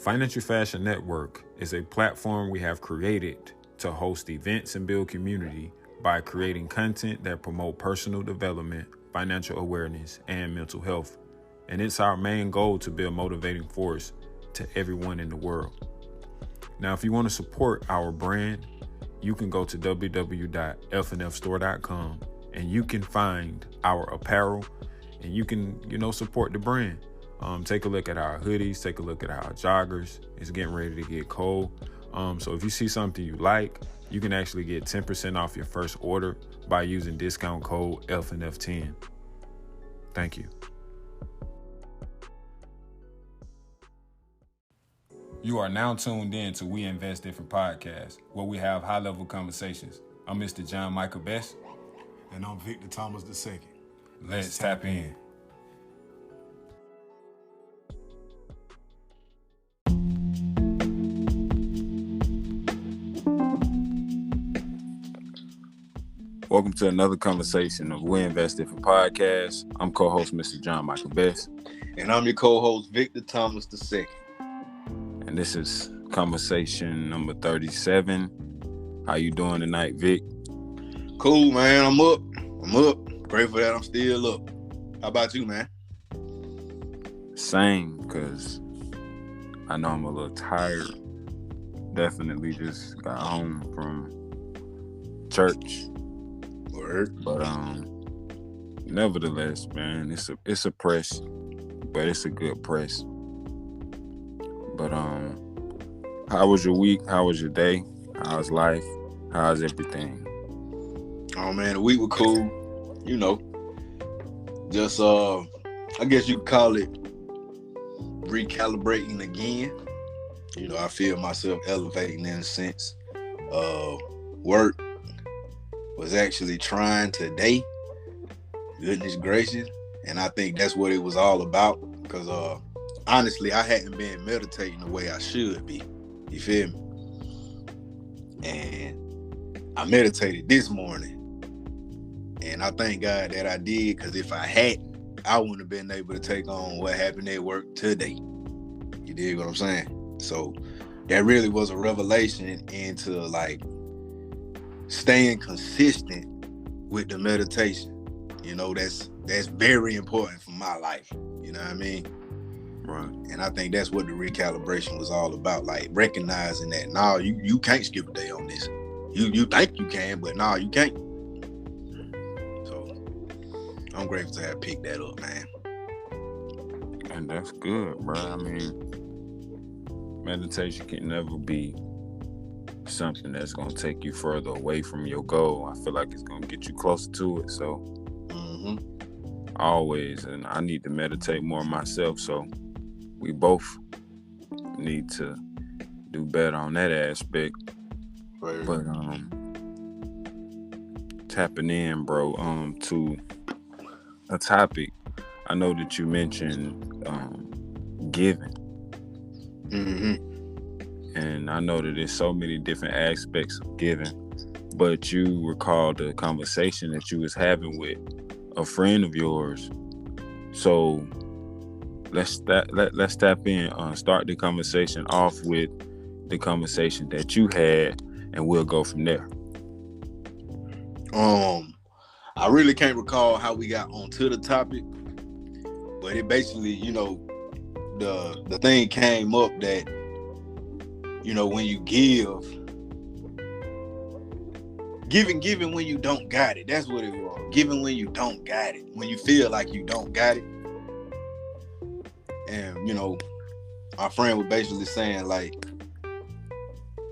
Financial Fashion Network is a platform we have created to host events and build community by creating content that promote personal development, financial awareness, and mental health. And it's our main goal to be a motivating force to everyone in the world. Now, if you want to support our brand, you can go to www.fnfstore.com and you can find our apparel and you can, support the brand. Take a look at our hoodies, take a look at our joggers. It's getting ready to get cold. So if you see something you like, you can actually get 10% off your first order by using discount code FNF10. Thank you. You are now tuned in to We Invest Different Podcast, where we have high-level conversations. I'm Mr. John Michael Best. And I'm Victor Thomas II. Let's tap in. Welcome to another conversation of We Invest Different Podcast. I'm co-host Mr. John Michael Best. And I'm your co-host Victor Thomas II. And this is conversation number 37. How you doing tonight, Vic? Cool, man. I'm up. Grateful that I'm still up. How about you, man? Same, because I know I'm a little tired. Definitely just got home from church. Word. But nevertheless, man, it's a press, but it's a good press. But how was your week? How was your day? How's life? How's everything? Oh man, the week was cool. Just I guess you could call it recalibrating again. I feel myself elevating in a sense. Work was actually trying today. Goodness gracious. And I think that's what it was all about. Because honestly, I hadn't been meditating the way I should be. You feel me? And I meditated this morning. And I thank God that I did, because if I hadn't, I wouldn't have been able to take on what happened at work today. You dig what I'm saying? So that really was a revelation into like staying consistent with the meditation. That's very important for my life. You know what I mean? Right. And I think that's what the recalibration was all about, like recognizing that you can't skip a day on this. You think you can, but you can't. So I'm grateful to have picked that up, man. And that's good, bro. I mean, meditation can never be something that's going to take you further away from your goal. I feel like it's going to get you closer to it. So always, and I need to meditate more myself. So we both need to do better on that aspect. Right. But tapping in, bro, to a topic. I know that you mentioned giving. And I know that there's so many different aspects of giving, but you recall the conversation that you was having with a friend of yours. So let's tap in, start the conversation off with the conversation that you had, and we'll go from there. I really can't recall how we got onto the topic, but it basically, the thing came up that, when you giving when you don't got it. That's what it was. Giving when you don't got it. When you feel like you don't got it. And, our friend was basically saying, like,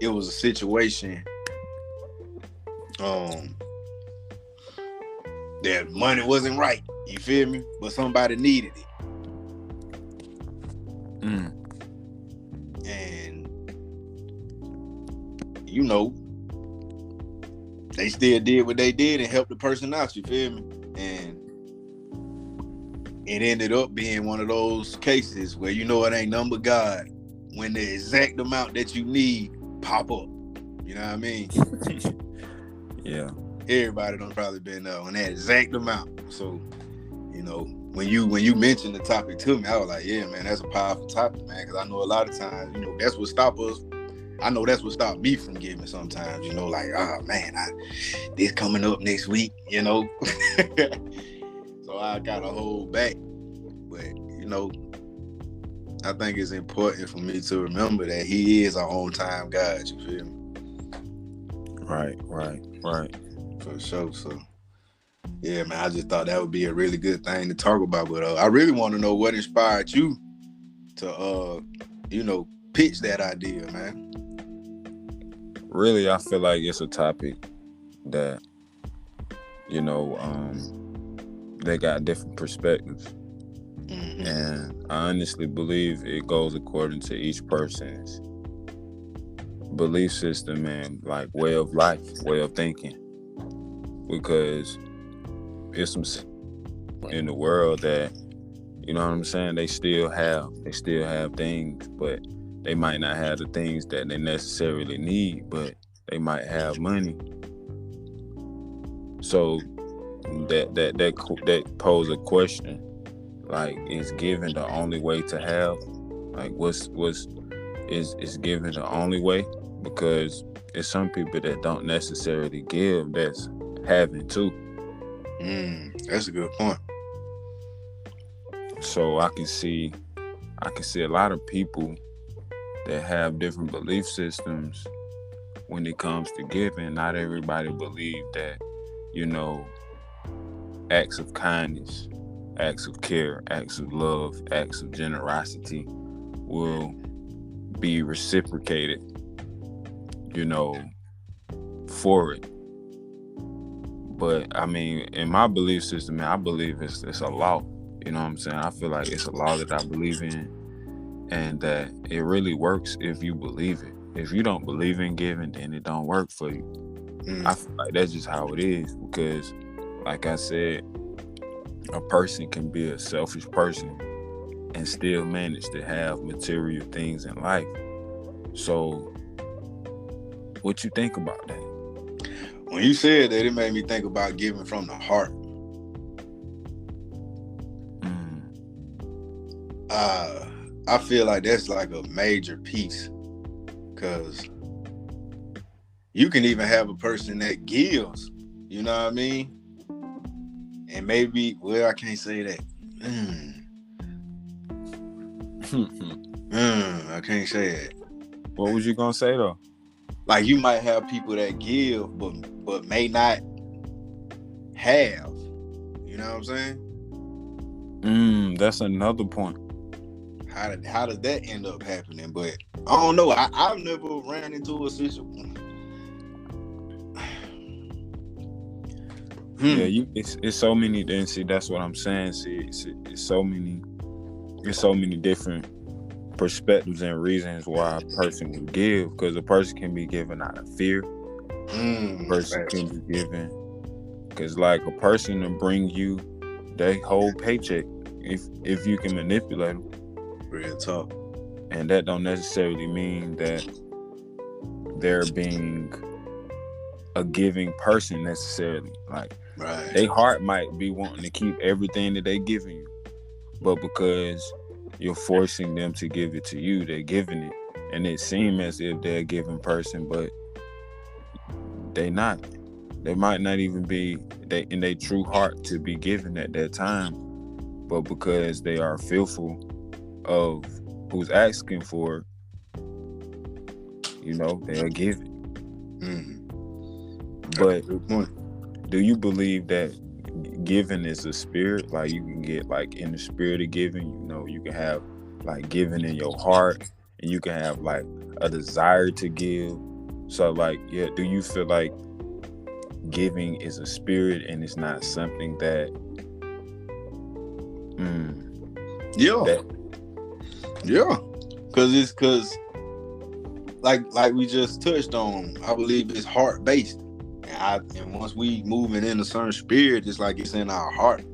it was a situation that money wasn't right. You feel me? But somebody needed it. And, they still did what they did and helped the person out, you feel me? And it ended up being one of those cases where it ain't nothing but God when the exact amount that you need pop up. You know what I mean? Yeah. Everybody done probably been on that exact amount. So, when you mentioned the topic to me, I was like, yeah, man, that's a powerful topic, man. Because I know a lot of times, that's what stops us. I know that's what stopped me from giving sometimes, like, man, this coming up next week, So I gotta hold back. But, I think it's important for me to remember that he is our own time God, you feel me? Right. For sure. So, yeah, man, I just thought that would be a really good thing to talk about. But I really want to know what inspired you to, pitch that idea, man. Really, I feel like it's a topic that, they got different perspectives. Mm-hmm. And I honestly believe it goes according to each person's belief system and like way of life, way of thinking. Because it's some in the world that, you know what I'm saying, they still have things, but they might not have the things that they necessarily need, but they might have money. So that pose a question, like, is giving the only way to have? Like, is giving the only way? Because it's some people that don't necessarily give that's having too. That's a good point. So I can see a lot of people that have different belief systems when it comes to giving. Not everybody believe that, acts of kindness, acts of care, acts of love, acts of generosity will be reciprocated, for it. But I mean, in my belief system, man, I believe it's a law. You know what I'm saying? I feel like it's a law that I believe in, and that it really works if you believe it. If you don't believe in giving, then it don't work for you. I feel like that's just how it is, because, like I said, a person can be a selfish person and still manage to have material things in life. So, what you think about that? When you said that, it made me think about giving from the heart. I feel like that's like a major piece, because you can even have a person that gives, you know what I mean? And maybe, well, I can't say that. I can't say it. What was you gonna say though? Like, you might have people that give, but may not have. You know what I'm saying? That's another point. How does that end up happening? But I don't know. I've never ran into a situation. Yeah, it's so many. Then see, that's what I'm saying. See, it's so many different perspectives and reasons why a person would give. Because a person can be given out of fear. A person can be given because, like, a person to bring you their whole paycheck if you can manipulate them. Real talk. And that don't necessarily mean that they're being a giving person necessarily. Like, right. Their heart might be wanting to keep everything that they giving you, but because you're forcing them to give it to you, they're giving it, and it seems as if they're a giving person, but they not. They might not even be in their true heart to be given at that time, but because they are fearful of who's asking for it, they'll give it. But do you believe that giving is a spirit? Like, you can get like in the spirit of giving, you can have like giving in your heart, and you can have like a desire to give. So like, yeah, do you feel like giving is a spirit and it's not something that because like we just touched on, I believe it's heart based, and once we moving in a certain spirit, it's like it's in our heart.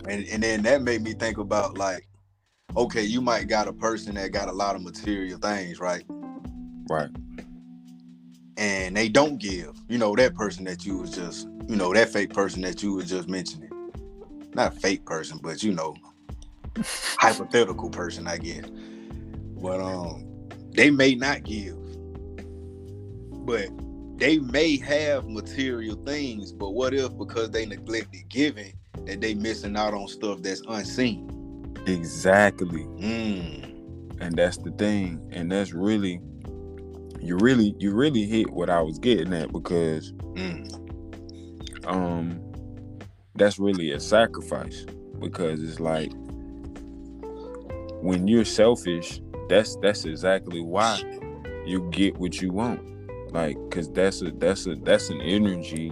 And then that made me think about, like, okay, you might got a person that got a lot of material things, right? and they don't give. You know, that person that you was just, you know, that fake person that you was just mentioning. Not fake person, but you know, hypothetical person, I guess. But they may not give, but they may have material things. But what if, because they neglected giving, that they missing out on stuff that's unseen? Exactly. And that's the thing. And that's really, you really hit what I was getting at, because that's really a sacrifice. Because it's like, when you're selfish, that's exactly why you get what you want. Like, cause that's an energy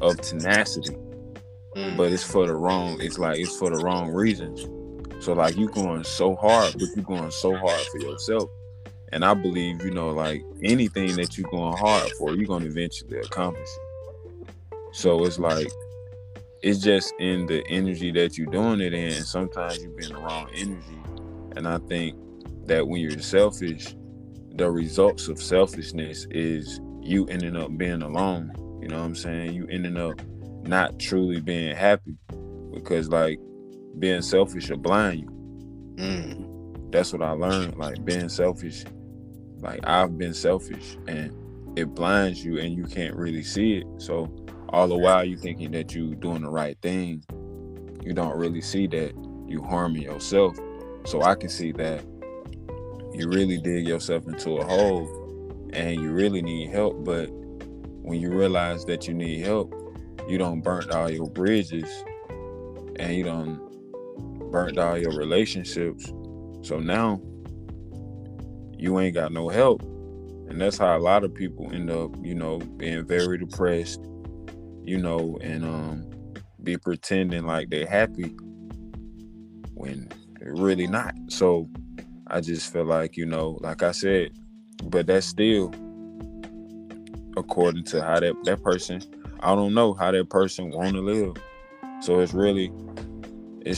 of tenacity. But it's for the wrong reasons. So like, you going so hard, but you're going so hard for yourself. And I believe, you know, like, anything that you're going hard for, you're going to eventually accomplish it. So it's like, it's just in the energy that you're doing it in. And sometimes you've been the wrong energy. And I think that when you're selfish, the results of selfishness is you ending up being alone. You know what I'm saying? You ending up not truly being happy, because like, being selfish will blind you. That's what I learned. Like, being selfish, like, I've been selfish, and it blinds you and you can't really see it. So all the while you thinking that you doing the right thing, you don't really see that you harming yourself. So I can see that you really dig yourself into a hole and you really need help. But when you realize that you need help, you don't burnt all your bridges and you don't burnt all your relationships. So now you ain't got no help. And that's how a lot of people end up, you know, being very depressed, you know, and be pretending like they're happy when they're really not. So I just feel like, you know, like I said, but that's still according to how that person, I don't know how that person want to live. So it's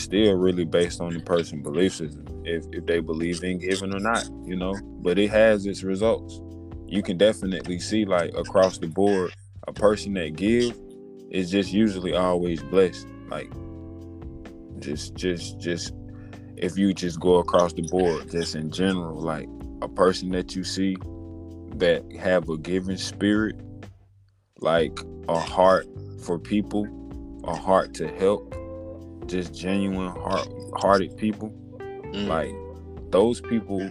still really based on the person's belief system, if they believe in giving or not, you know. But it has its results. You can definitely see, like, across the board, a person that give is just usually always blessed. Like, just if you just go across the board, just in general, like, a person that you see that have a giving spirit, like a heart for people, a heart to help, just genuine hearted people, like, those people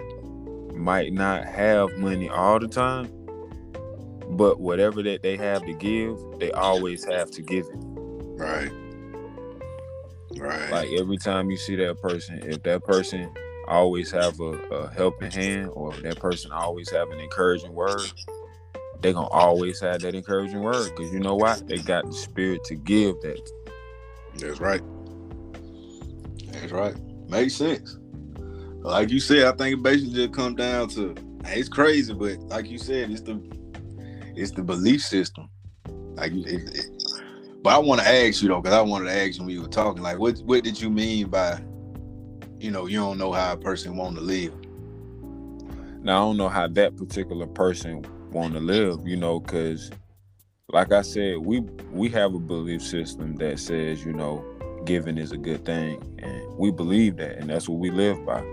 might not have money all the time, but whatever that they have to give, they always have to give it. Right. Like, every time you see that person, if that person always have a helping hand, or that person always have an encouraging word, they gonna always have that encouraging word, because you know why? They got the spirit to give that. That's right. Makes sense. Like you said, I think it basically just comes down to, it's crazy, but like you said, it's the belief system. Like, but I want to ask you though, because I wanted to ask you when you were talking, like, what did you mean by, you know, you don't know how a person want to live? Now, I don't know how that particular person want to live, you know, because like I said, we have a belief system that says, you know, giving is a good thing, and we believe that, and that's what we live by.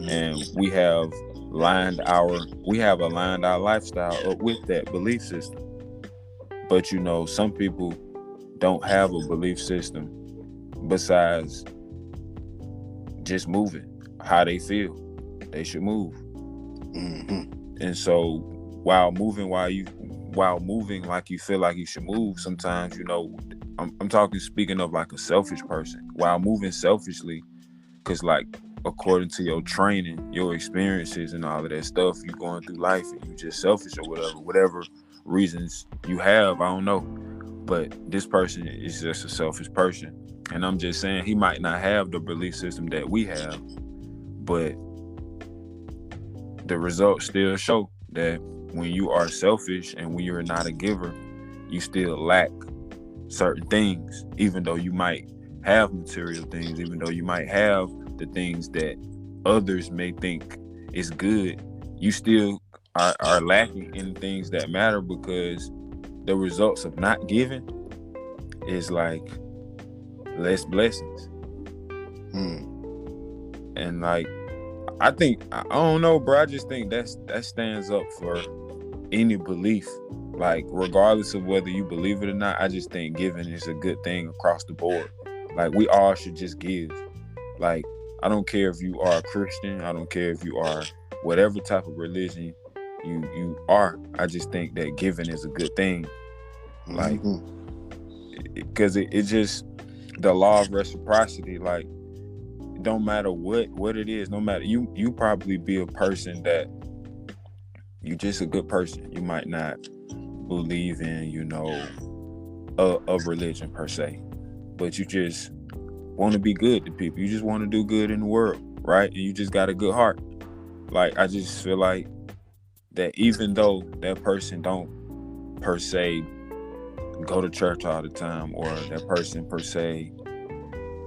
And we have aligned our lifestyle up with that belief system. But you know, some people don't have a belief system besides just moving how they feel they should move. And so while moving like you feel like you should move, sometimes, you know, I'm talking, speaking of like a selfish person, while moving selfishly, because like, according to your training, your experiences and all of that stuff, you going through life and you just selfish or whatever reasons you have, I don't know. But this person is just a selfish person. And I'm just saying, he might not have the belief system that we have, but the results still show that when you are selfish and when you're not a giver, you still lack certain things, even though you might have material things, even though you might have the things that others may think is good, you still are lacking in things that matter, because the results of not giving is like less blessings. And like, I don't know, bro. I just think that stands up for any belief. Like, regardless of whether you believe it or not, I just think giving is a good thing across the board. Like, we all should just give. Like, I don't care if you are a Christian. I don't care if you are whatever type of religion you are. I just think that giving is a good thing. Like, because it just, the law of reciprocity, like, it don't matter what it is, no matter, you probably be a person that you just a good person. You might not believe in, a religion per se, but you just want to be good to people. You just want to do good in the world, right? And you just got a good heart. Like, I just feel like that even though that person don't per se go to church all the time, or that person per se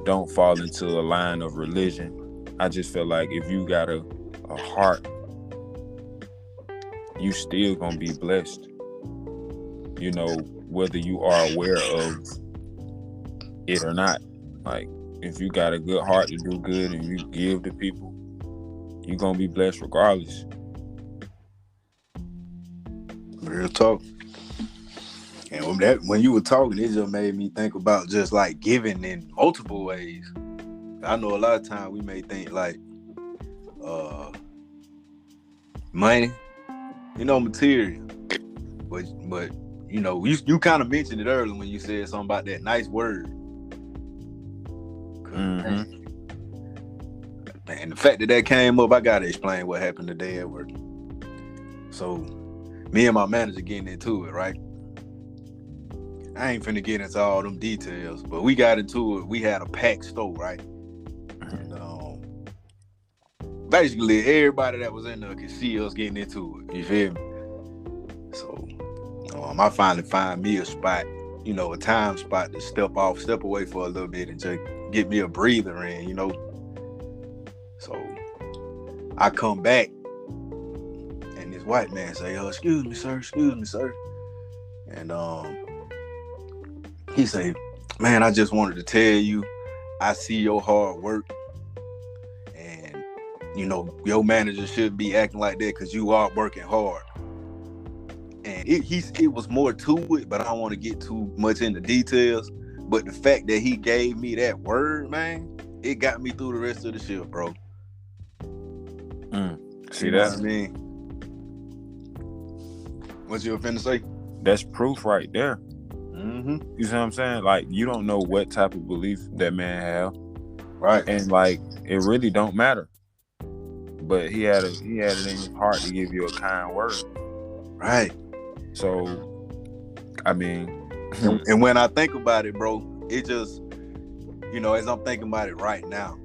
don't fall into a line of religion, I just feel like if you got a heart, you still gonna be blessed. Whether you are aware of it or not. Like, if you got a good heart to do good and you give to people, you gonna be blessed regardless. Real talk. And when you were talking, it just made me think about just like giving in multiple ways. I know a lot of times we may think like money, material. But you kind of mentioned it earlier when you said something about that nice word. Man, the fact that came up, I gotta explain what happened today at work. So, me and my manager getting into it, right? I ain't finna get into all them details, but we got into it. We had a packed store, right? And basically, everybody that was in there could see us getting into it. You feel me? So, I finally find me a spot, a time spot to step away for a little bit and just get me a breather in, So, I come back, and this white man say, excuse me, sir. And, he say, man, I just wanted to tell you, I see your hard work, and, your manager shouldn't be acting like that because you are working hard. And it was more to it, but I don't want to get too much into details. But the fact that he gave me that word, man, it got me through the rest of the shift, bro. See that? What I mean? What you were finna say? That's proof right there. Mm-hmm. You see what I'm saying? Like, you don't know what type of belief that man have, right? And like, it really don't matter. But he had it in his heart to give you a kind word, right? So, I mean, and when I think about it, bro, it just, as I'm thinking about it right now,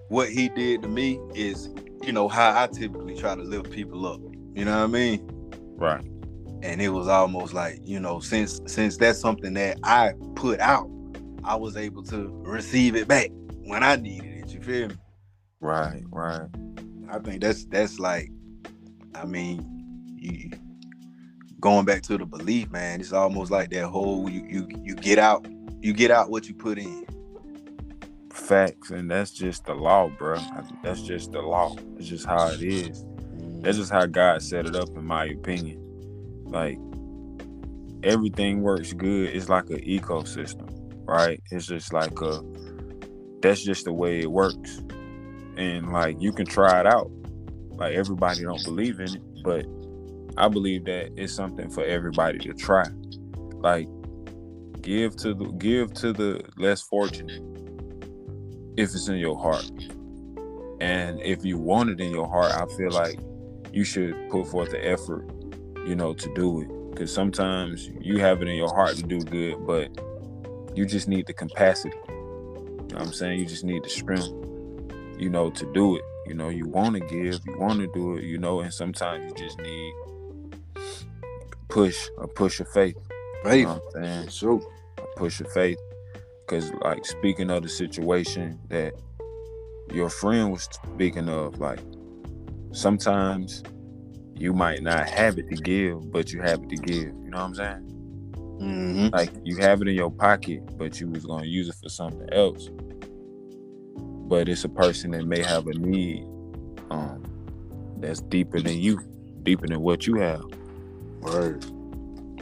what he did to me is, how I typically try to lift people up. You know what I mean? Right. And it was almost like, since that's something that I put out, I was able to receive it back when I needed it. You feel me? Right. I think that's like, I mean, going back to the belief, man, it's almost like that whole you get out what you put in. Facts, and that's just the law, bro. That's just the law. It's just how it is. That's just how God set it up, in my opinion. Like, everything works good. It's like an ecosystem, right? It's just like that's just the way it works. And like, you can try it out. Like, everybody don't believe in it, but I believe that it's something for everybody to try. Like, give to the less fortunate if it's in your heart. And if you want it in your heart, I feel like you should put forth the effort, to do it. Because sometimes you have it in your heart to do good, but you just need the capacity. You know what I'm saying? You just need the strength, to do it. You want to give, you want to do it, and sometimes you just need a push of faith. Right. You know what I'm saying? Sure. A push of faith. Because, like, speaking of the situation that your friend was speaking of, like, sometimes you might not have it to give, but you have it to give. You know what I'm saying? Mm-hmm. Like you have it in your pocket, but you was gonna use it for something else. But it's a person that may have a need that's deeper than you, deeper than what you have. Word.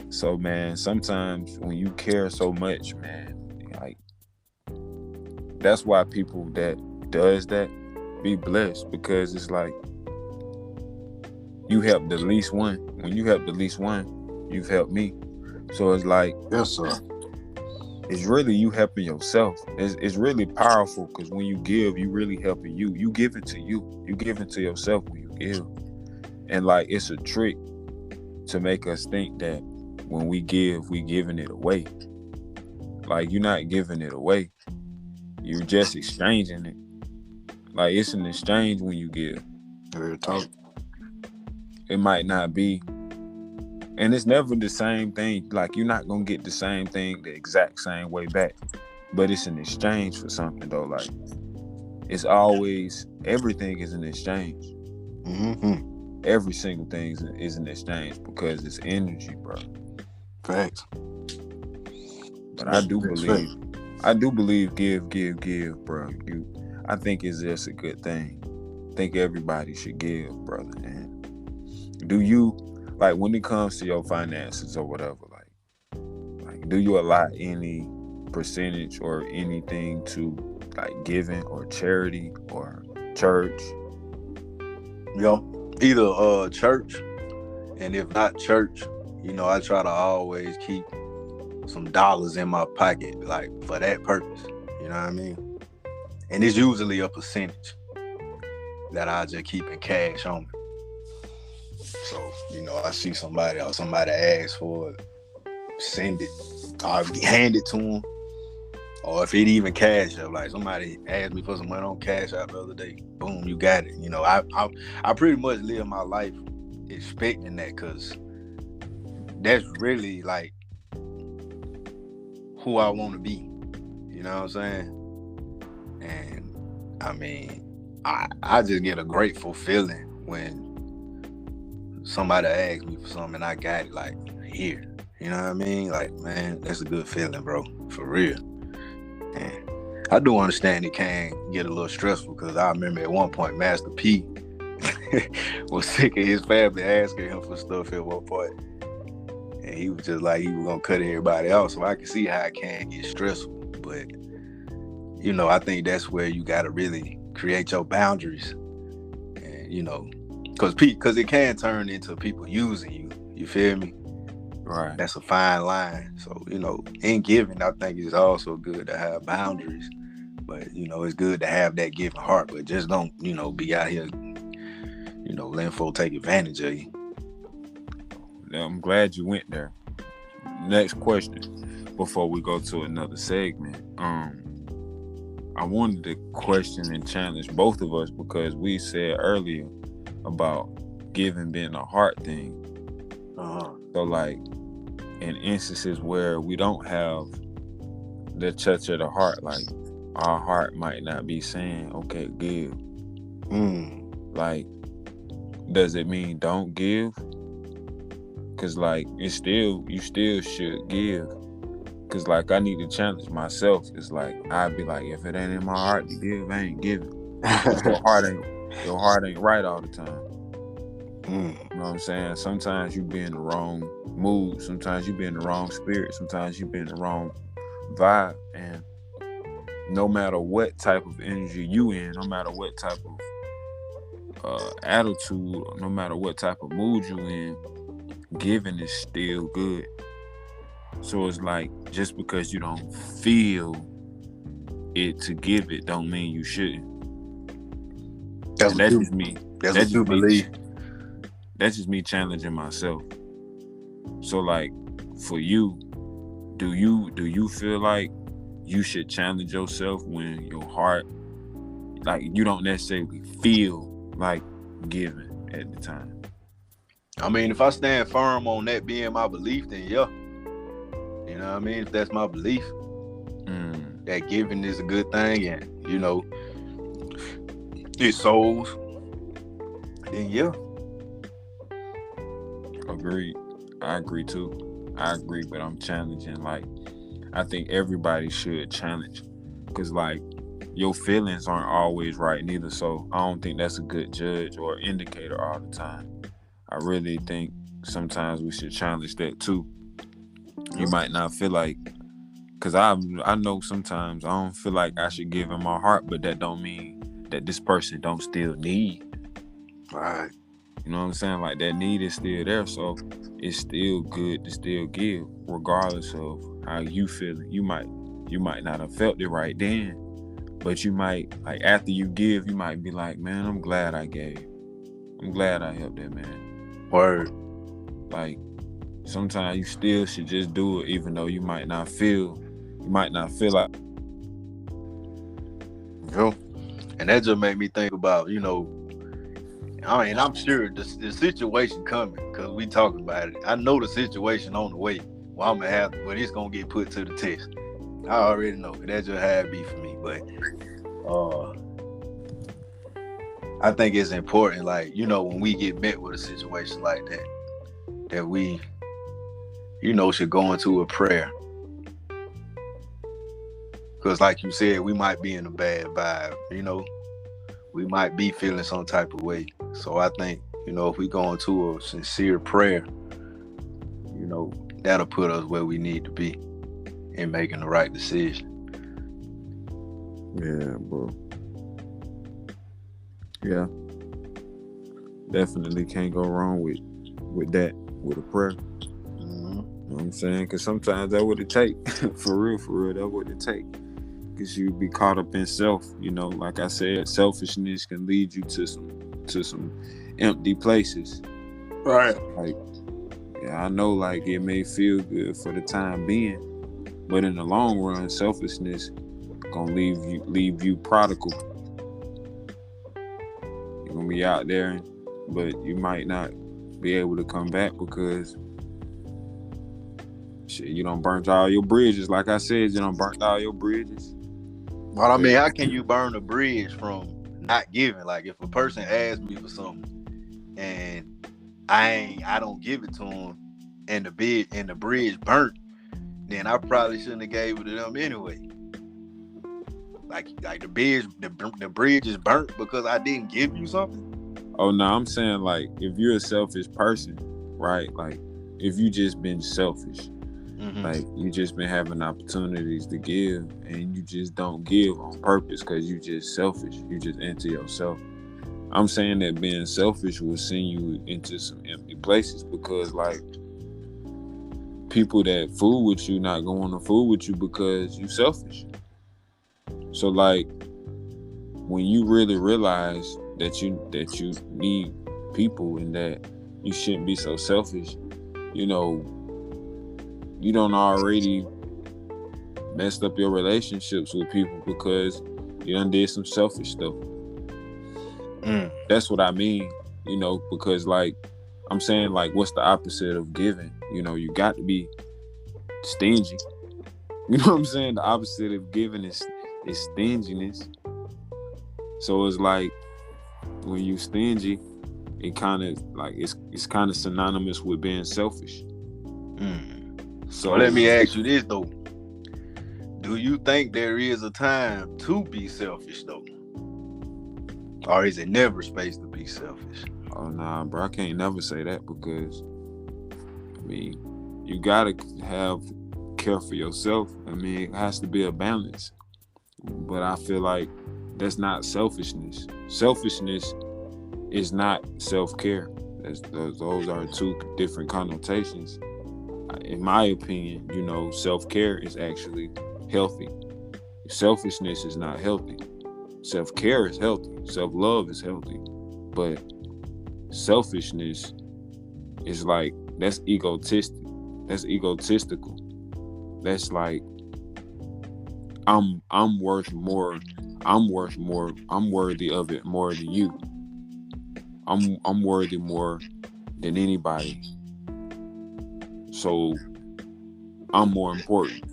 So man, sometimes when you care so much, man, like that's why people that does that be blessed, because it's like you helped the least one. When you help the least one, you've helped me. So it's like, Yes, sir. it's really you helping yourself. It's really powerful, because when you give, you really helping you. You give it to you. You give it to yourself when you give. And like, it's a trick to make us think that when we give, we giving it away. Like, you're not giving it away. You're just exchanging it. Like, it's an exchange when you give. Real talk. It might not be, and it's never the same thing. Like, you're not gonna get the same thing the exact same way back, but it's an exchange for something though. Like, it's always, everything is an exchange. Mm-hmm. Every single thing is an exchange, because it's energy, bro. Facts. But I do believe give, bro. I think it's just a good thing. I think everybody should give, brother. And do you, like, when it comes to your finances or whatever, like do you allot any percentage or anything to like giving or charity or church? Either church, and if not church, I try to always keep some dollars in my pocket, like, for that purpose. You know what I mean? And it's usually a percentage that I just keep in cash on me. So, I see somebody ask for it, send it, I'll hand it to them. Or if it even cash up, like somebody asked me for some money on Cash App the other day, boom, you got it. I pretty much live my life expecting that, because that's really like who I want to be. You know what I'm saying? And I mean, I just get a grateful feeling when somebody asks me for something and I got it, like, here. You know what I mean? Like, man, that's a good feeling, bro. For real. And I do understand it can get a little stressful, because I remember at one point Master P was sick of his family asking him for stuff at one point. And he was just like, he was going to cut everybody out. So I can see how it can get stressful. But, I think that's where you got to really create your boundaries. And, because it can turn into people using you. You feel me? Right. That's a fine line. So, in giving, I think it's also good to have boundaries. But, it's good to have that giving heart. But just don't, be out here, letting folk take advantage of you. I'm glad you went there. Next question, before we go to another segment. I wanted to question and challenge both of us, because we said earlier about giving being a heart thing. So, like, in instances where we don't have the touch of the heart, like, our heart might not be saying, okay, give. Like, does it mean don't give? Because, like, you still should give. Because, like, I need to challenge myself. It's like, I'd be like, if it ain't in my heart to give, I ain't giving. Your heart ain't right all the time. You know what I'm saying? Sometimes you be in the wrong mood. Sometimes you be in the wrong spirit. Sometimes you be in the wrong vibe. And no matter what type of energy you in, no matter what type of attitude, no matter what type of mood you in, giving is still good. So it's like, just because you don't feel it to give it, don't mean you shouldn't. That's just me. That's what you believe. That's just me challenging myself. So, like, for you, do you feel like you should challenge yourself when your heart, like, you don't necessarily feel like giving at the time? I mean, if I stand firm on that being my belief, then yeah. You know what I mean? If that's my belief, that giving is a good thing, and, it souls, then yeah. Agreed. I agree too. I agree, but I'm challenging. Like, I think everybody should challenge, cause like your feelings aren't always right neither. So I don't think that's a good judge or indicator all the time. I really think sometimes we should challenge that too. You might not feel like, cause I know sometimes I don't feel like I should give him my heart, but that don't mean that this person don't still need. Right. You know what I'm saying? Like that need is still there, so it's still good to still give, regardless of how you feel it. You might not have felt it right then, but you might, like after you give, you might be like, man, I'm glad I gave. I'm glad I helped that man. Word. Like sometimes you still should just do it, even though you might not feel like. Yo. And that just made me think about, you know, I mean, I'm sure the situation coming because we talking about it. I know the situation on the way. Well, I'm gonna have to, but it's gonna get put to the test. I already know. That just had to be for me. But I think it's important, like, you know, when we get met with a situation like that, that we, you know, should go into a prayer. Because like you said, we might be in a bad vibe, you know. We might be feeling some type of way. So I think, you know, if we go into a sincere prayer, you know, that'll put us where we need to be in making the right decision. Yeah, bro. Yeah. Definitely can't go wrong with that, with a prayer. Mm-hmm. You know what I'm saying? Because sometimes that what it take. For real, that what it take. Because you be caught up in self, you know, like I said, selfishness can lead you to some empty places. Right. Like, yeah, I know, like, it may feel good for the time being, but in the long run, selfishness gonna leave you prodigal. You're gonna be out there, but you might not be able to come back because shit, you done burnt all your bridges. Like I said, you done burnt all your bridges. But I mean, how can you burn a bridge from not giving? Like, if a person asks me for something and I don't give it to them, and the bridge burnt, then I probably shouldn't have gave it to them anyway. Like the bridge is burnt because I didn't give you something. Oh no, I'm saying, like, if you're a selfish person, right? Like, if you just been selfish. Mm-hmm. Like, you just been having opportunities to give and you just don't give on purpose because you just selfish. You just into yourself. I'm saying that being selfish will send you into some empty places because, like, people that fool with you not going to fool with you because you selfish. So, like, when you really realize that you need people and that you shouldn't be so selfish, you know, you don't already messed up your relationships with people because you done did some selfish stuff. That's what I mean, you know, because, like, I'm saying, like, what's the opposite of giving? You know, you got to be stingy. You know what I'm saying? The opposite of giving is stinginess. So it's like when you stingy, it kind of like it's kind of synonymous with being selfish. So let me ask you this though: do you think there is a time to be selfish though, or is it never space to be selfish? Oh nah, bro, I can't never say that because I mean you gotta have care for yourself. I mean, it has to be a balance. But I feel like that's not selfishness. Selfishness is not self-care. Those are two different connotations. In my opinion, you know, self-care is actually healthy. Selfishness is not healthy. Self-care is healthy. Self-love is healthy. But selfishness is like, that's egotistic. That's egotistical. That's like, I'm worth more. I'm worthy of it more than you. I'm worthy more than anybody. So I'm more important.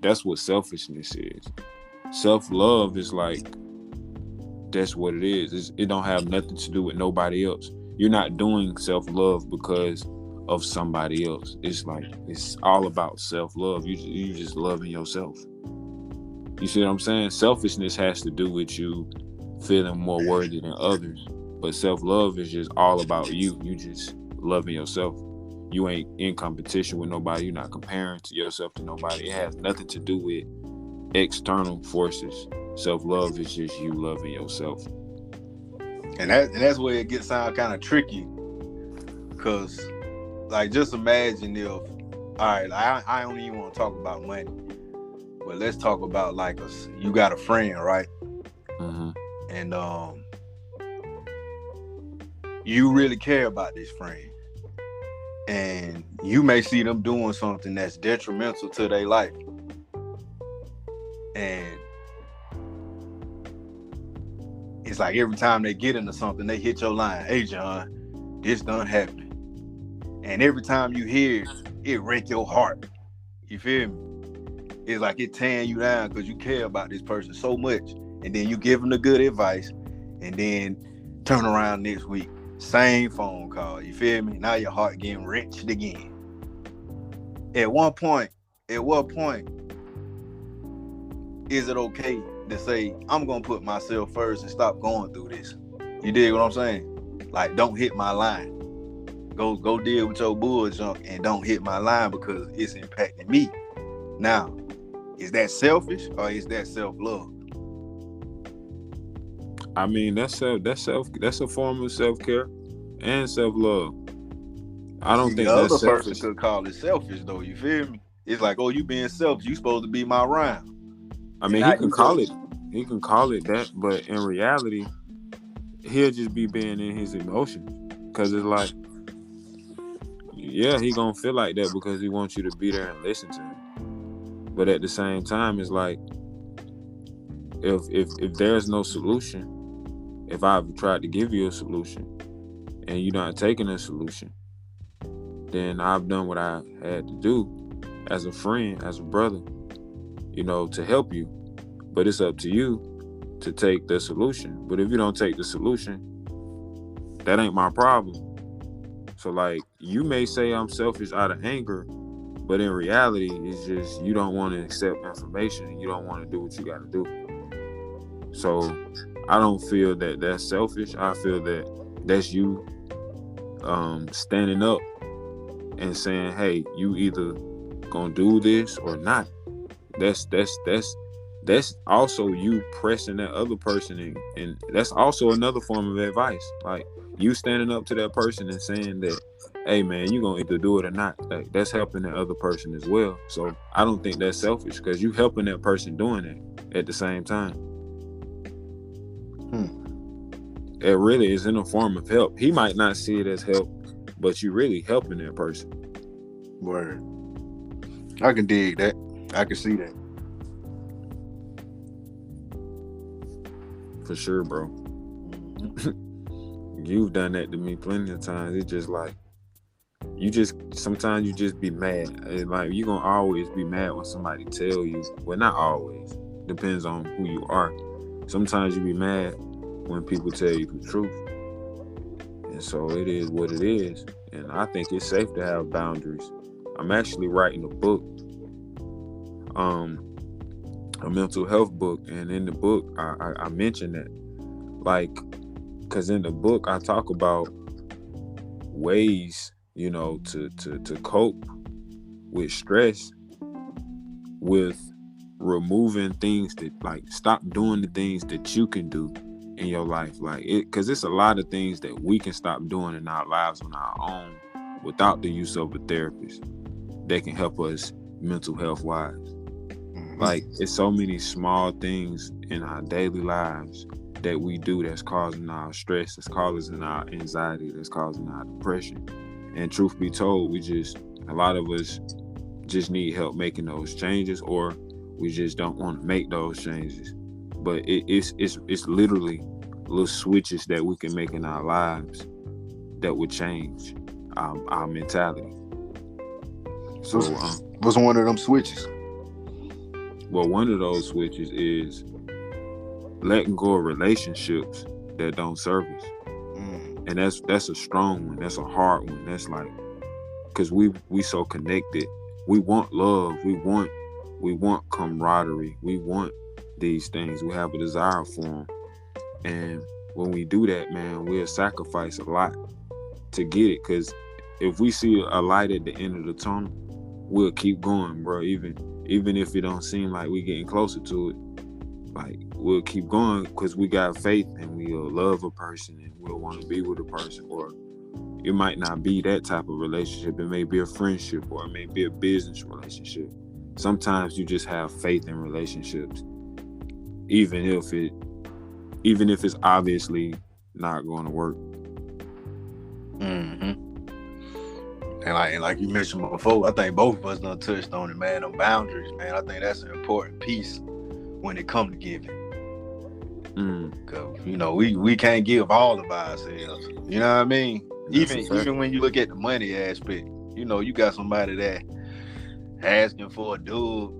That's what selfishness is. Self-love is like, that's what it is. It don't have nothing to do with nobody else. You're not doing self-love because of somebody else. It's like it's all about self-love. You just loving yourself. You see what I'm saying? Selfishness has to do with you feeling more worthy than others, but self-love is just all about you. You just loving yourself. You ain't in competition with nobody. You're not comparing to yourself to nobody. It has nothing to do with external forces. Self-love is just you loving yourself. And that's where it gets sound kind of tricky, because like just imagine if, all right, I don't even want to talk about money, but let's talk about like you got a friend, right? Mm-hmm. And you really care about this friend, and you may see them doing something that's detrimental to their life, and it's like every time they get into something, they hit your line. Hey, John, this done happening. And every time you hear it wreck your heart. You feel me? It's like it tearing you down because you care about this person so much. And then you give them the good advice, and then turn around next week, same phone call. You feel me? Now your heart getting wrenched again. At what point is it okay to say, I'm gonna put myself first and stop going through this? You dig what I'm saying? Like, don't hit my line. Go deal with your bull junk and don't hit my line because it's impacting me. Now, is that selfish or is that self-love? I mean, that's a form of self-care and self-love. I don't think the that's other selfish. person could call it selfish though. You feel me? It's like, oh, you being selfish. You supposed to be my round. I mean, he can call it that, but in reality, he'll just be being in his emotions. Because it's like, yeah, he gonna feel like that because he wants you to be there and listen to him. But at the same time, it's like, if there's no solution, if I've tried to give you a solution and you're not taking a solution, then I've done what I had to do as a friend, as a brother, to help you. But it's up to you to take the solution. But if you don't take the solution, that ain't my problem. So like, you may say I'm selfish out of anger, but in reality, it's just you don't want to accept information and you don't want to do what you got to do. So I don't feel that that's selfish. I feel that that's you standing up and saying, hey, you either gonna do this or not. That's also you pressing that other person, and that's also another form of advice. Like, you standing up to that person and saying that, hey man, you gonna either do it or not. Like, that's helping that other person as well. So I don't think that's selfish because you helping that person doing it at the same time. It really is in a form of help. He might not see it as help, but you really helping that person. Word. I can dig that. I can see that. For sure, bro. You've done that to me plenty of times. It's just like, sometimes you just be mad. It's like, you gonna always be mad when somebody tell you, well, not always, depends on who you are. Sometimes you be mad when people tell you the truth. And so it is what it is. And I think it's safe to have boundaries. I'm actually writing a book, a mental health book. And in the book, I mentioned that, like, because in the book, I talk about ways, to cope with stress, with removing things that, like, stop doing the things that you can do in your life. Like, because it's a lot of things that we can stop doing in our lives on our own without the use of a therapist that can help us mental health wise. Like, it's so many small things in our daily lives that we do that's causing our stress, that's causing our anxiety, that's causing our depression. And truth be told, a lot of us just need help making those changes, or we just don't want to make those changes. But it's literally little switches that we can make in our lives that would change our mentality. So what's one of them switches? Well, one of those switches is letting go of relationships that don't serve us. And that's a strong one. That's a hard one. That's like, because we so connected. We want love. We want camaraderie. We want these things. We have a desire for them. And when we do that, man, we'll sacrifice a lot to get it. Because if we see a light at the end of the tunnel, we'll keep going, bro. Even if it don't seem like we getting closer to it, like we'll keep going because we got faith and we'll love a person and we'll want to be with a person. Or it might not be that type of relationship. It may be a friendship, or it may be a business relationship. Sometimes you just have faith in relationships, even if it's obviously not going to work. Mm-hmm. And like you mentioned before, I think both of us done touched on it, man. Them boundaries, man. I think that's an important piece when it comes to giving. Cause we can't give all of ourselves. You know what I mean? Even when you look at the money aspect, you got somebody that asking for a dude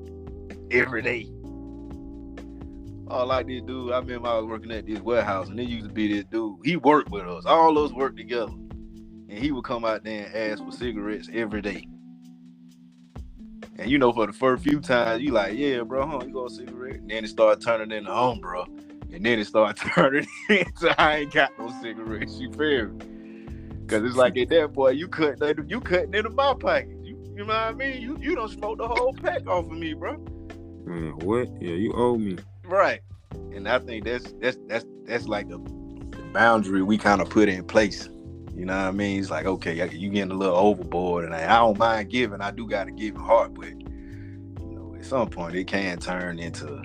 every day. Oh, like this dude, I remember I was working at this warehouse, and there used to be this dude. He worked with us. All of us worked together. And he would come out there and ask for cigarettes every day. And for the first few times, you like, yeah, bro, you got a cigarette? And then it started turning into bro. And then it started turning into I ain't got no cigarettes. You feel me? Because it's like at that point, you cutting into my pocket. You know what I mean? You done smoked the whole pack off of me, bro. What? Yeah, you owe me. Right. And I think that's like the boundary we kind of put in place. You know what I mean? It's like, okay, you getting a little overboard, and I don't mind giving. I do got to give heart, but at some point it can turn into,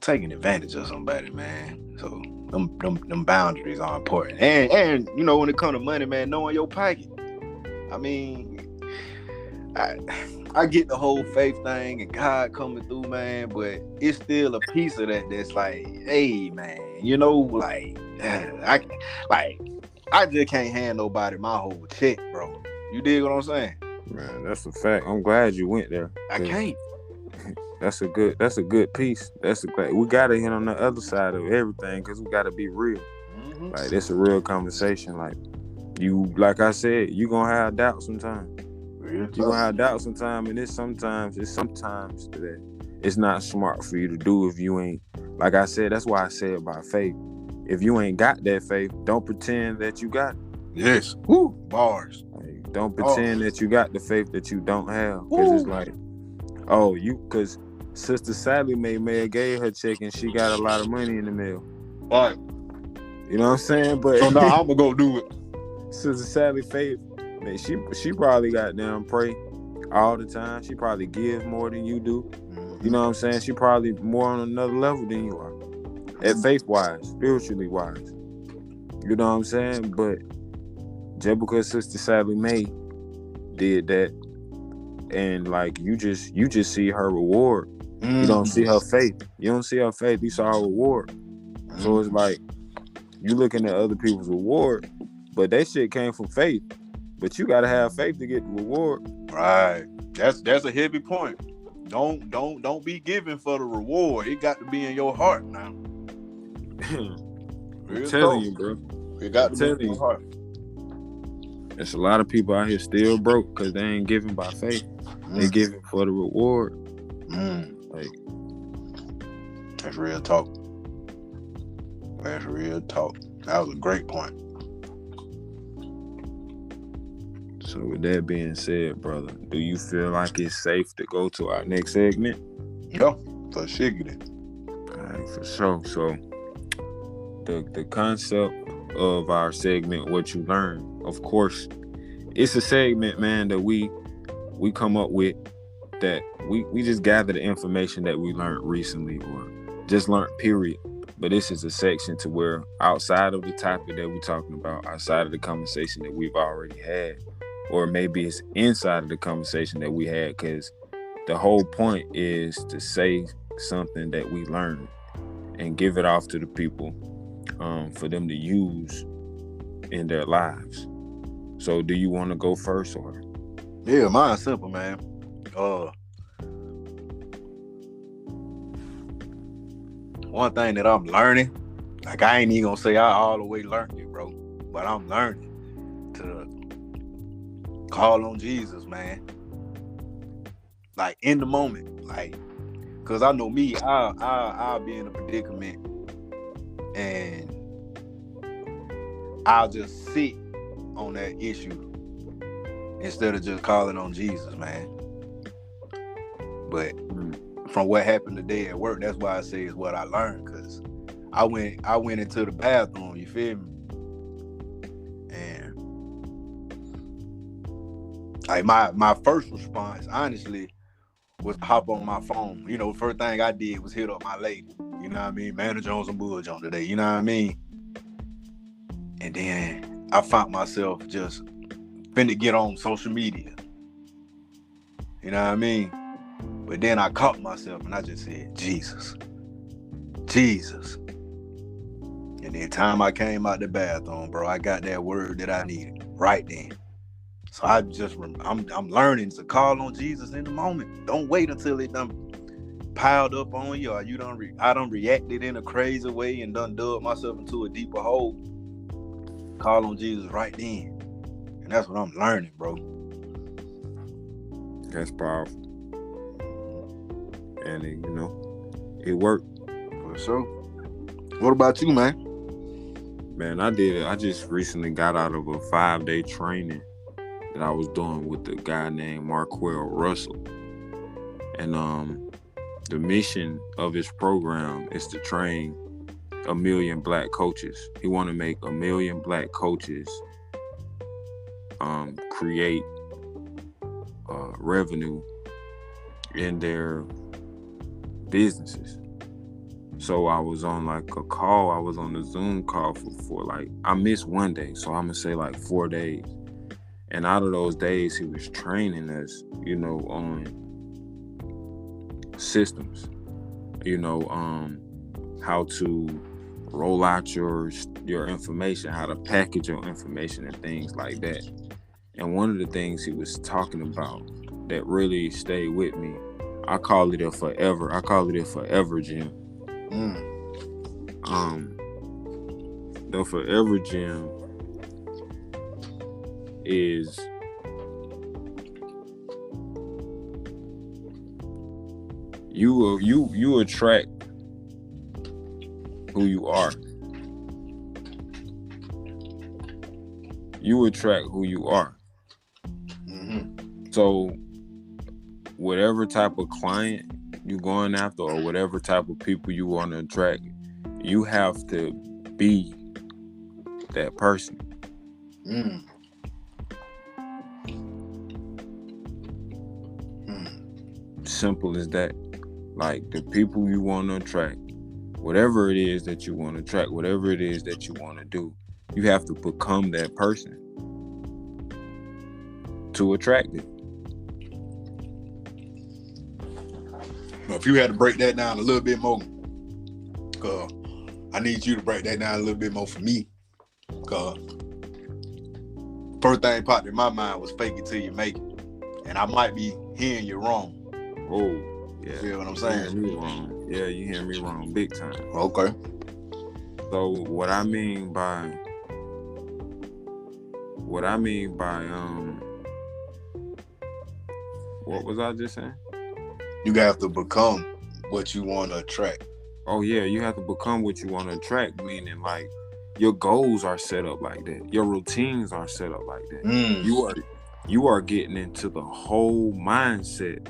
taking advantage of somebody, man. So them boundaries are important. And when it comes to money, man, knowing your pocket. I mean, I get the whole faith thing and God coming through, man, but it's still a piece of that that's like, hey, man, I just can't hand nobody my whole check, bro. You dig what I'm saying? Man, that's a fact. I'm glad you went there. I can't. That's a good piece. We gotta hit on the other side of everything because we gotta be real. Mm-hmm. Like, it's a real conversation. Like I said, you gonna have doubt sometimes. You gonna have doubt sometimes, and it's sometimes that it's not smart for you to do if you ain't. Like I said, that's why I said by faith. If you ain't got that faith, don't pretend that you got it. Yes. Woo. Bars. Like, don't pretend that you got the faith that you don't have. Because it's like, because Sister Sally may have gave her check and she got a lot of money in the mail. Right. You know what I'm saying? But so now I'm gonna go do it. Sister Sally faith, man, she probably got down pray all the time. She probably gives more than you do. Mm-hmm. You know what I'm saying? She probably more on another level than you are. At faith-wise, spiritually-wise. You know what I'm saying? But just because Sister Sally Mae did that, and like you just see her reward. Mm-hmm. You don't see her faith. You don't see her faith, you saw her reward. Mm-hmm. So it's like you looking at other people's reward, but that shit came from faith. But you gotta have faith to get the reward. Right. That's a heavy point. Don't be giving for the reward. It got to be in your heart now. I'm telling you, bro. It got to be in your heart. There's a lot of people out here still broke because they ain't giving by faith. They giving for the reward. Like, that's real talk. That's real talk. That was a great point. So with that being said, brother, do you feel like it's safe to go to our next segment? Yeah, for sure. All right, for sure. So the concept of our segment, What You Learn, of course, it's a segment, man, that we come up with that we just gather the information that we learned recently or just learned, period. But this is a section to where outside of the topic that we're talking about, outside of the conversation that we've already had, or maybe it's inside of the conversation that we had, because the whole point is to say something that we learned and give it off to the people for them to use in their lives. So do you want to go first or? Yeah, mine's simple, man. One thing that I'm learning, like I ain't even gonna say I all the way learned it, bro, but I'm learning to Call on Jesus, man. Like in the moment, like, cause I know me, I'll be in a predicament, and I'll just sit on that issue instead of just calling on Jesus, man. But from what happened today at work, that's why I say it's what I learned, cause I went into the bathroom, you feel me? And like my first response, honestly, was to hop on my phone. You know, first thing I did was hit up my lady. You know what I mean? Manager on some bullshit on today. You know what I mean? And then I found myself just finna get on social media. You know what I mean? But then I caught myself and I just said, Jesus. And the time I came out the bathroom, bro, I got that word that I needed right then. So I'm learning to call on Jesus in the moment. Don't wait until it done piled up on you, or I done reacted in a crazy way and done dug myself into a deeper hole. Call on Jesus right then. And that's what I'm learning, bro. That's powerful. And it worked. For sure. What about you, man? Man, I just recently got out of a 5-day training that I was doing with a guy named Marquell Russell. And the mission of his program is to train 1 million black coaches. He want to make 1 million black coaches create revenue in their businesses. So I was on like a call. I was on the Zoom call for like, I missed 1 day, so I'm gonna say like 4 days. And out of those days, he was training us, on systems, how to roll out your information, how to package your information and things like that. And one of the things he was talking about that really stayed with me, I call it a forever gym. The forever gym is you attract who you are. You attract who you are. So whatever type of client you're going after, or whatever type of people you want to attract, you have to be that person. Simple as that. Like, the people you want to attract, whatever it is that you want to attract, whatever it is that you want to do, you have to become that person to attract it. If you had to break that down a little bit more, I need you to break that down a little bit more for me. First thing popped in my mind was fake it till you make it. And I might be hearing you wrong. Oh, yeah. You feel what I'm saying? You hear me wrong. Yeah, you hear me wrong big time. Okay. So what I mean by what was I just saying? You have to become what you want to attract. Oh yeah, you have to become what you want to attract, meaning like your goals are set up like that. Your routines are set up like that. You are getting into the whole mindset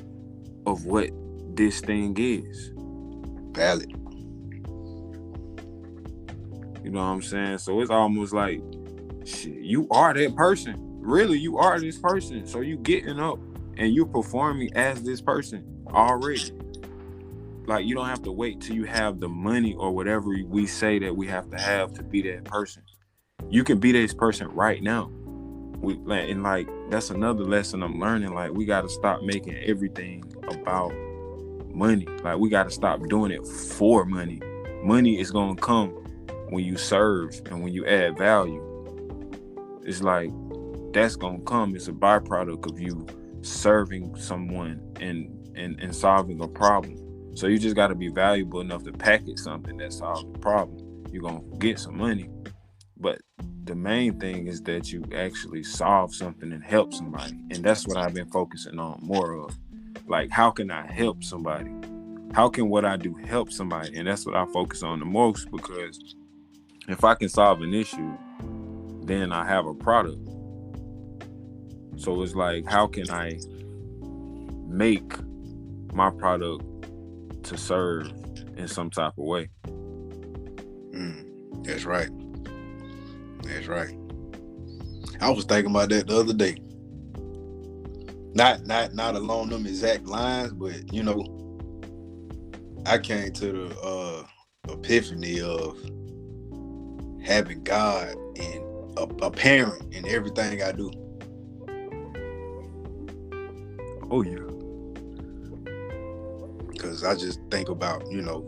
of what this thing is. Valid. You know what I'm saying? So it's almost like, shit, you are that person. Really, you are this person. So you getting up and you're performing as this person already. Like, you don't have to wait till you have the money or whatever we say that we have to be that person. You can be this person right now. And like, that's another lesson I'm learning. Like, we got to stop making everything about money. Like, we got to stop doing it for money. Money is going to come when you serve and when you add value. It's like, that's going to come. It's a byproduct of you serving someone and solving a problem. So you just got to be valuable enough to package something that solves the problem. You're going to get some money. But the main thing is that you actually solve something and help somebody. And that's what I've been focusing on more of. Like, how can I help somebody? How can what I do help somebody? And that's what I focus on the most, because if I can solve an issue, then I have a product. So it's like, how can I make my product to serve in some type of way? That's right. That's right. I was thinking about that the other day. Not along them exact lines, but you know, I came to the epiphany of having God and a parent in everything I do. Oh yeah. Because I just think about, you know,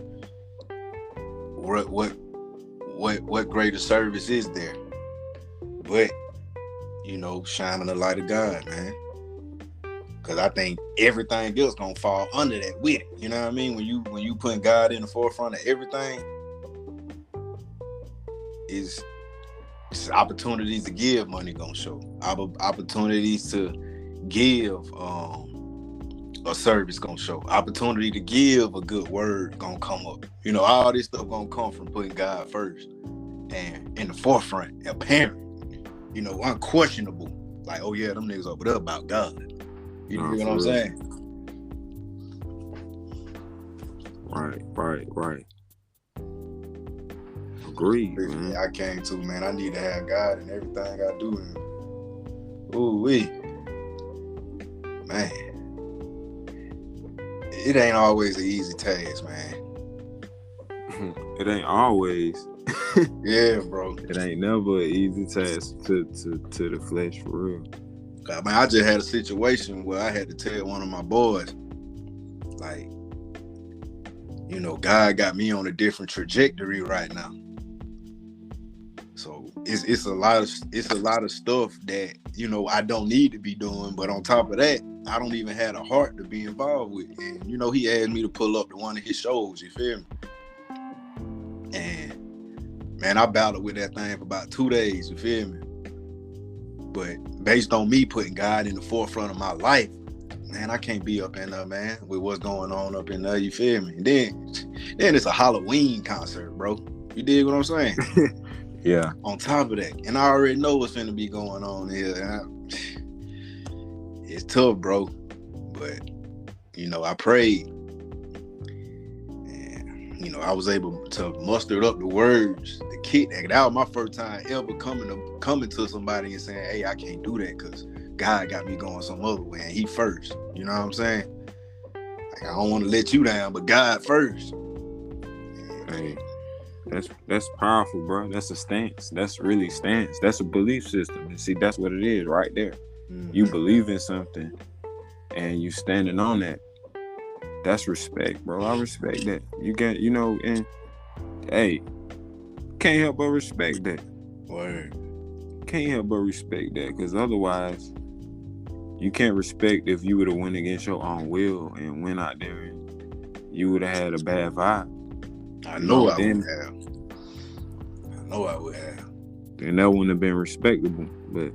what greater service is there, but you know, shining the light of God, man. Because I think everything else gonna fall under that with it. You know what I mean? When you putting God in the forefront of everything, is opportunities to give money gonna show. Opportunities to give a service gonna show. Opportunity to give a good word gonna come up. You know, all this stuff gonna come from putting God first and in the forefront, apparent. You know, unquestionable. Like, oh yeah, them niggas over there about God. You know what I'm saying? Right. Agreed, man. I came to, man, I need to have God in everything I do. And ooh-wee. Man. It ain't always an easy task, man. It ain't always. Yeah, bro. It ain't never an easy task to the flesh, for real. God, man, I just had a situation where I had to tell one of my boys, like, you know, God got me on a different trajectory right now. So it's a lot of stuff that, you know, I don't need to be doing, but on top of that, I don't even have a heart to be involved with. And you know, he asked me to pull up to one of his shows, you feel me? And man, I battled with that thing for about 2 days, you feel me? But based on me putting God in the forefront of my life, man, I can't be up in there, man, with what's going on up in there, you feel me? And then it's a Halloween concert, bro. You dig what I'm saying? Yeah. On top of that, and I already know what's finna be going on here. It's tough, bro. But you know, I prayed, and you know, I was able to muster up the words, the kid. That was my first time ever coming to somebody and saying, "Hey, I can't do that because God got me going some other way, and He first." You know what I'm saying? Like, I don't want to let you down, but God first. Hey. That's powerful, bro. That's a stance. That's really stance. That's a belief system. And see, that's what it is right there. Mm-hmm. You believe in something and you standing on that. That's respect, bro. I respect that. You get, you know, and hey, can't help but respect that. Word. Can't help but respect that, because otherwise you can't respect if you would have went against your own will and went out there and you would have had a bad vibe. I know I would have. And that wouldn't have been respectable. But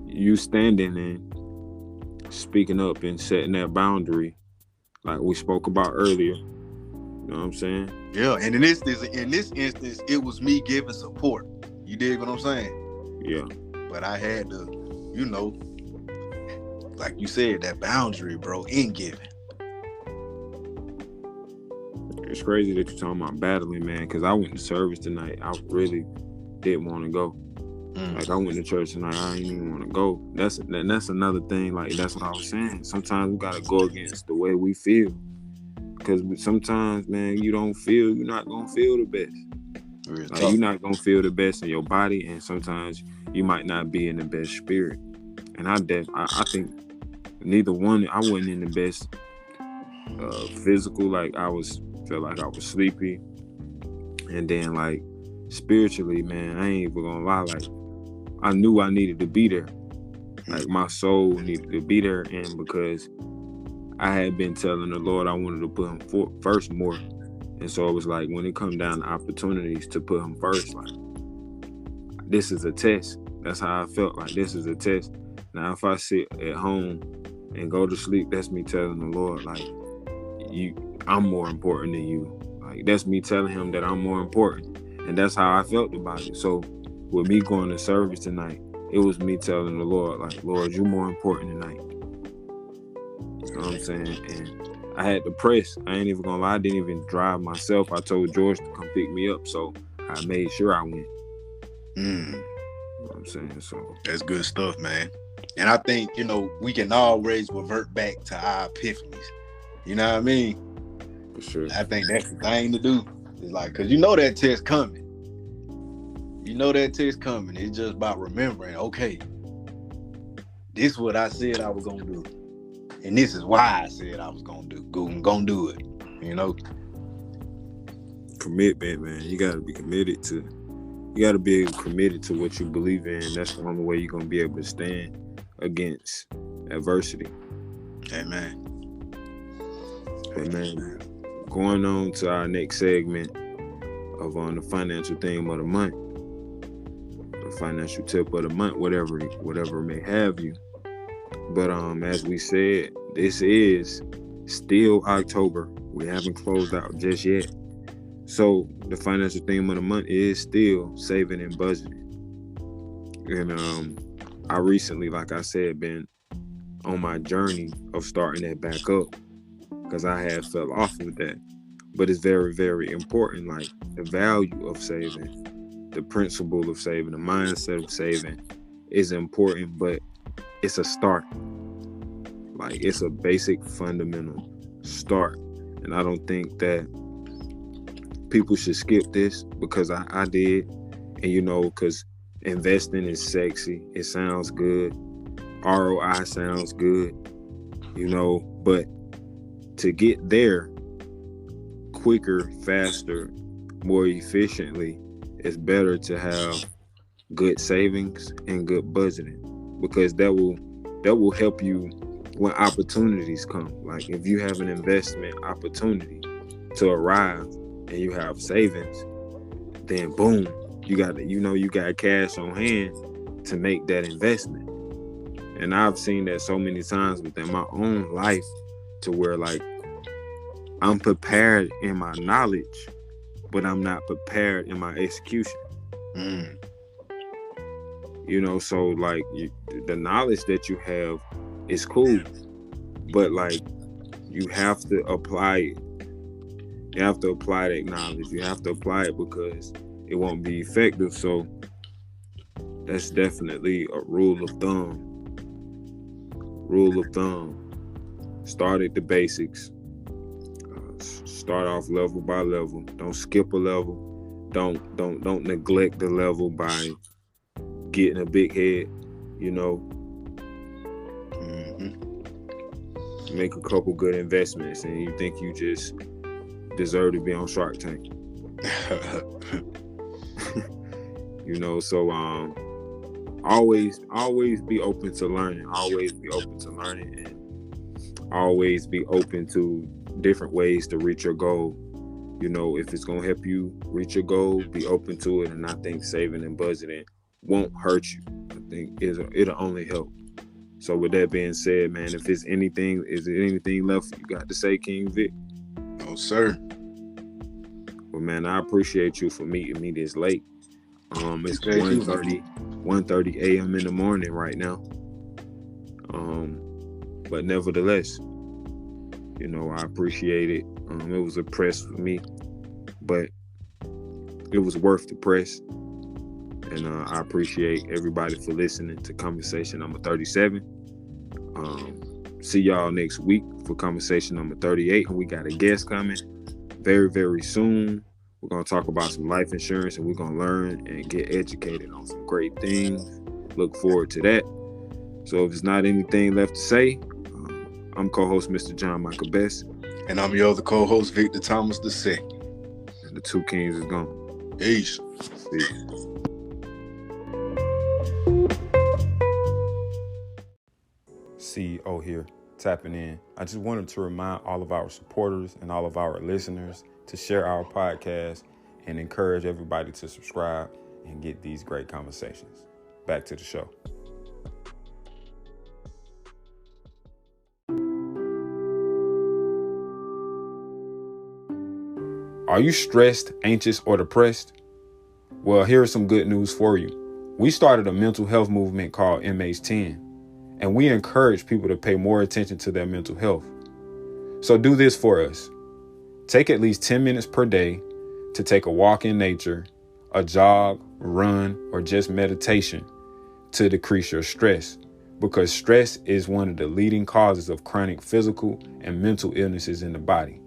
you standing and speaking up and setting that boundary, like we spoke about earlier. You know what I'm saying? Yeah, and in this instance, it was me giving support. You dig what I'm saying? Yeah. But I had to, you know, like you said, that boundary, bro, in giving. It's crazy that you're talking about battling, man, because I went to service tonight. I really didn't want to go. Like, I went to church tonight. I didn't even want to go. That's another thing. Like, that's what I was saying. Sometimes we got to go against the way we feel. Because sometimes, man, you're not going to feel the best. Like, you're not going to feel the best in your body, and sometimes you might not be in the best spirit. And I think neither one, I wasn't in the best physical. Like, felt like I was sleepy. And then, like, spiritually, man, I ain't even gonna lie, like, I knew I needed to be there. Like, my soul needed to be there, and because I had been telling the Lord I wanted to put Him first more. And so it was like, when it come down to opportunities to put Him first, like, this is a test. That's how I felt, like this is a test. Now, if I sit at home and go to sleep, that's me telling the Lord, like, I'm more important than you. Like, that's me telling him that I'm more important. And that's how I felt about it. So with me going to service tonight, it was me telling the Lord, like, Lord, you're more important tonight. You know what I'm saying? And I had to press. I ain't even gonna lie, I didn't even drive myself. I told George to come pick me up, so I made sure I went. You know what I'm saying? So that's good stuff, man. And I think, we can always revert back to our epiphanies. You know what I mean? For sure. I think that's the thing to do. It's like, because that test coming. It's just about remembering, okay, this is what I said I was going to do. And this is why I said I was going to do it. Commitment, man. You got to be committed to. You got to be committed to what you believe in. That's the only way you're going to be able to stand against adversity. Amen. Going on to our next segment of the financial theme of the month, the financial tip of the month, whatever may have you. But as we said, this is still October. We haven't closed out just yet. So the financial theme of the month is still saving and budgeting. And I recently, like I said, been on my journey of starting that back up because I had fell off with that. But it's very, very important. Like the value of saving, the principle of saving, the mindset of saving is important, but it's a start. Like it's a basic fundamental start. And I don't think that people should skip this because I did. And because investing is sexy. It sounds good. ROI sounds good. But to get there quicker, faster, more efficiently, it's better to have good savings and good budgeting, because that will help you when opportunities come. Like if you have an investment opportunity to arrive and you have savings, then boom, you got cash on hand to make that investment. And I've seen that so many times within my own life, to where like I'm prepared in my knowledge, but I'm not prepared in my execution. So like the knowledge that you have is cool, but like you have to apply it. You have to apply that knowledge. You have to apply it because it won't be effective. So that's definitely a rule of thumb. Start at the basics. Start off level by level. Don't skip a level. Don't neglect the level by getting a big head. Make a couple good investments, and you think you just deserve to be on Shark Tank. So always be open to learning. Always be open to learning, and always be open to different ways to reach your goal. If it's gonna help you reach your goal, be open to it. And I think saving and budgeting won't hurt you. I think it'll only help. So with that being said, man, is there anything left you got to say, King Vic? No, sir. Well, man, I appreciate you for meeting me this late. It's 1:30 a.m. in the morning right now. But nevertheless, I appreciate it. It was a press for me, but it was worth the press. And I appreciate everybody for listening to Conversation number 37. See y'all next week for Conversation number 38. And we got a guest coming very, very soon. We're going to talk about some life insurance, and we're going to learn and get educated on some great things. Look forward to that. So if there's not anything left to say, I'm co-host Mr. John Michael Best. And I'm your other co-host, Victor Thomas II. And the Two Kings is gone. Peace. CEO here, tapping in. I just wanted to remind all of our supporters and all of our listeners to share our podcast and encourage everybody to subscribe. and get these great conversations. Back to the show. Are you stressed, anxious, or depressed? Well, here's some good news for you. We started a mental health movement called MH10, and we encourage people to pay more attention to their mental health. So do this for us. Take at least 10 minutes per day to take a walk in nature, a jog, run, or just meditation to decrease your stress, because stress is one of the leading causes of chronic physical and mental illnesses in the body.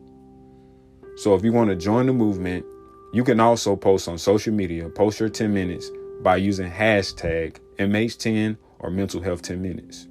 So if you want to join the movement, you can also post on social media, post your 10 minutes by using hashtag MH10 or Mental Health 10 Minutes.